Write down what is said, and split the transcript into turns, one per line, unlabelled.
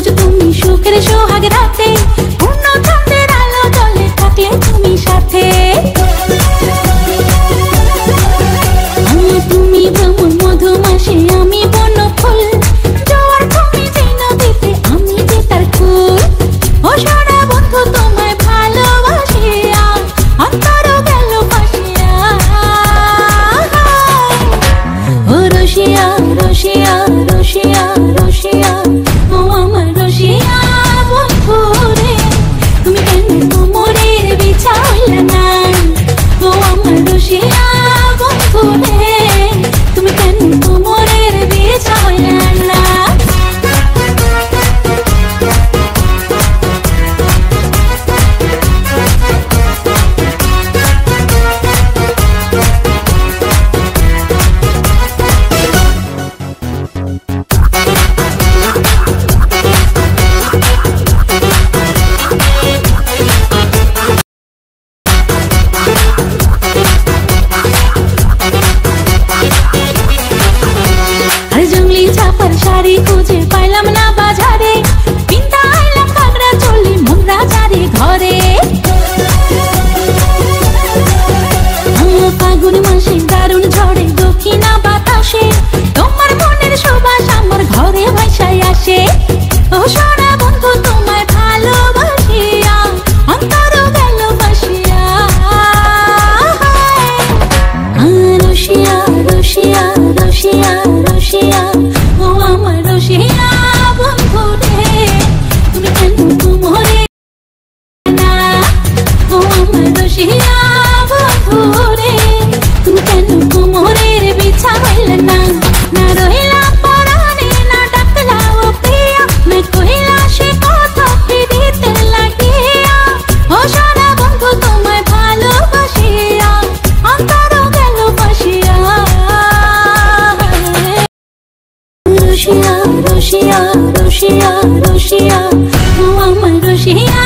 রোজ তুমি সুখের সোহাগ রাতে, পূর্ণ চাঁদের আলো জলে থাকলে তুমি সাথে। তুমি ভ্রমণ মধুমাসে, আমি বন ফুল, জোয়ার তুমি যে নদীতে, আমি যে তার কুল। ও সোনা বন্ধু তোমায় ভালোবাসিয়া অন্তর গেল ভাসিয়া। ও রসিয়া রসিয়া রসিয়া রসিয়া, ও আমার রসিয়া বন্ধু রে, তুমি কেন কোমরের বিছা হইলা না? ও আমার রসিয়া বন্ধু রে, তুমি কেন কোমরের বিছা হইলা না? শাড়ি খুঁজে পাইলাম না বাজারে, পিন্তা আইলাম কাকড়া চলি মোমরা চারি ঘরে। ফাগুন মাসে দারুণ ঝড়ে দক্ষিণা বাতাসে, তোমার মনের সুবাস আমার ঘরে ভাসায় আসে। ও সোনা বন্ধু তোমায় ভালোবাসিয়া অন্তর গেল ভাসিয়া। রসিয়া রসিয়া রসিয়া রসিয়া, ও আমার রসিয়া বন্ধু রে, তুমি কেন কোমরে না? ও আমার রসিয়া বন্ধু রে, তুমি কেন কোমরের বিছা হইলে না? না রহিলা পরাণে, না ডাকলা ও প্রিয়া, না কহিলা সে কথা ফিরিতে লাগিয়া। ও সোনা বন্ধু তোমায় ভালোবাসিয়া অন্তর গেল ভাসিয়া। রসিয়া রসিয়া রসিয়া রসিয়া, ও আমার রসিয়া।